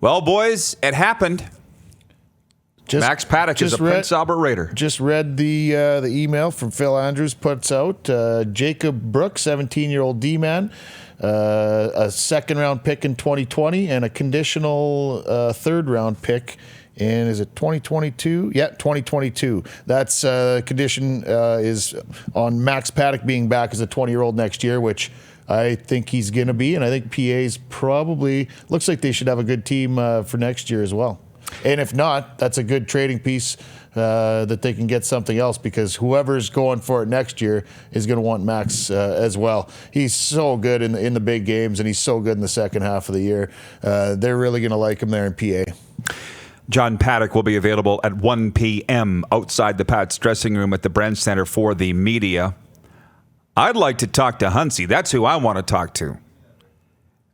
Well, boys, it happened. Max Paddock is a Prince Albert Raider. Just read the email from Phil Andrews puts out. Jacob Brooks, 17-year-old D-man, a second-round pick in 2020 and a conditional third-round pick in, is it 2022? Yeah, 2022. That's condition is on Max Paddock being back as a 20-year-old next year, which I think he's going to be. And I think PA's probably, looks like they should have a good team for next year as well. And if not, that's a good trading piece that they can get something else, because whoever's going for it next year is going to want Max as well. He's so good in the big games, and he's so good in the second half of the year. They're really going to like him there in PA. John Paddock will be available at 1 p.m. outside the Pats dressing room at the Brent Center for the media. I'd like to talk to Huntsy. That's who I want to talk to.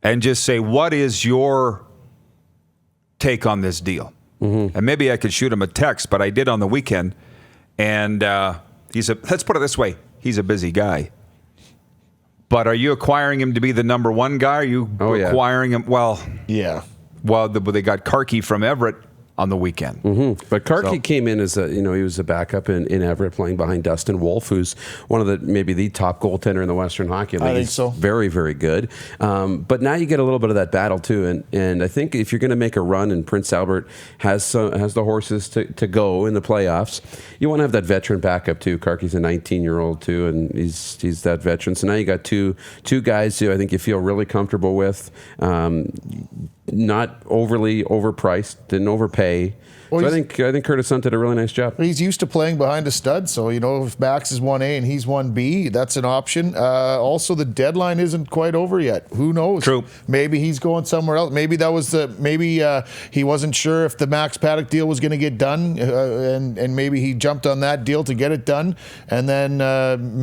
And just say, what is your take on this deal? Mm-hmm. And maybe I could shoot him a text, but I did on the weekend. And let's put it this way, he's a busy guy. But are you acquiring him to be the number one guy? Are you acquiring him? Well, yeah. Well, they got Karki from Everett on the weekend. Mm-hmm. But Karki came in as he was a backup in Everett, playing behind Dustin Wolf, who's one of maybe the top goaltender in the Western Hockey League. I think so. Very, very good. But now you get a little bit of that battle too, and I think if you're going to make a run, and Prince Albert has the horses to go in the playoffs, you want to have that veteran backup too. Karki's a 19-year-old too, and he's that veteran. So now you got two guys who I think you feel really comfortable with. Not overly overpriced, didn't overpay. Well, so I think Curtis Hunt did a really nice job. He's used to playing behind a stud, so if Max is 1A and he's 1B, that's an option. Also, the deadline isn't quite over yet. Who knows? True. Maybe he's going somewhere else. Maybe he wasn't sure if the Max Paddock deal was going to get done, and maybe he jumped on that deal to get it done. And then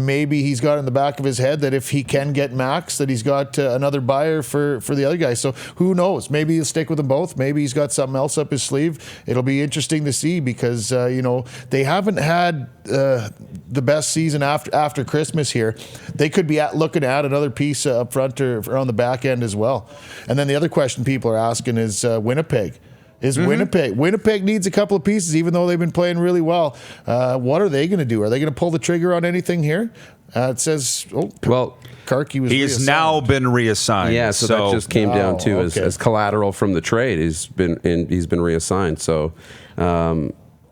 maybe he's got in the back of his head that if he can get Max, that he's got another buyer for the other guy. So who knows? Maybe he'll stick with them both. Maybe he's got something else up his sleeve. It'll be interesting to see, because they haven't had the best season after Christmas here. They could be looking at another piece up front or on the back end as well. And then the other question people are asking is Winnipeg. Winnipeg needs a couple of pieces, even though they've been playing really well. What are they going to do? Are they going to pull the trigger on anything here? It says, Karki was he's now been reassigned. Yeah, so that just came down to as collateral from the trade. He's been reassigned. So,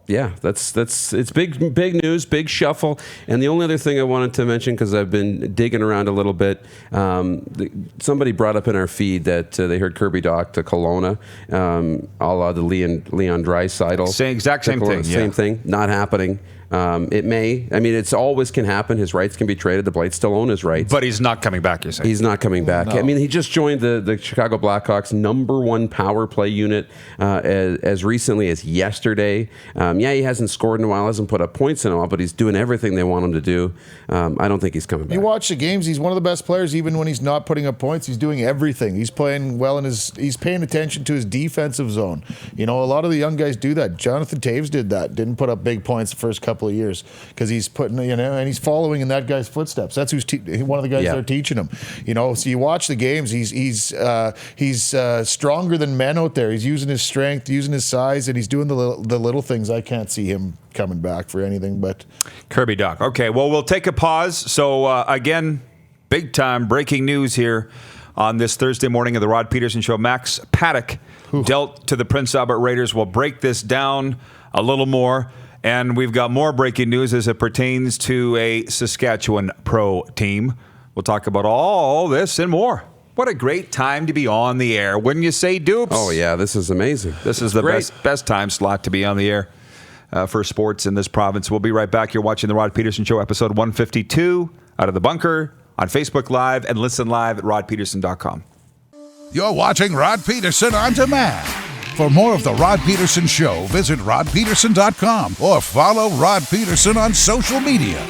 it's big news, big shuffle. And the only other thing I wanted to mention, because I've been digging around a little bit, somebody brought up in our feed that they heard Kirby Dach to Kelowna, a la the Leon Draisaitl. Same thing, not happening. It may. I mean, it's always can happen. His rights can be traded. The Blights still own his rights. But he's not coming back, you're saying? He's not coming back. No. I mean, he just joined the Chicago Blackhawks' #1 power play unit as recently as yesterday. He hasn't scored in a while, hasn't put up points in a while, but he's doing everything they want him to do. I don't think he's coming back. You watch the games, he's one of the best players, even when he's not putting up points. He's doing everything. He's playing well, he's paying attention to his defensive zone. A lot of the young guys do that. Jonathan Taves did that. Didn't put up big points the first couple of years because he's putting, and he's following in that guy's footsteps. That's who's one of the guys that are teaching him. So you watch the games. He's stronger than men out there. He's using his strength, using his size, and he's doing the little things. I can't see him coming back for anything. But Kirby Dach. Okay, well, we'll take a pause. So again, big time breaking news here on this Thursday morning of the Rod Pedersen Show. Max Paddock dealt to the Prince Albert Raiders. We'll break this down a little more. And we've got more breaking news as it pertains to a Saskatchewan pro team. We'll talk about all this and more. What a great time to be on the air. Wouldn't you say, Dupes? Oh, yeah, this is amazing. This is the best time slot to be on the air for sports in this province. We'll be right back. You're watching The Rod Pedersen Show, episode 152, out of the bunker, on Facebook Live, and listen live at rodpedersen.com. You're watching Rod Pedersen On Demand. For more of The Rod Pedersen Show, visit rodpedersen.com or follow Rod Pedersen on social media.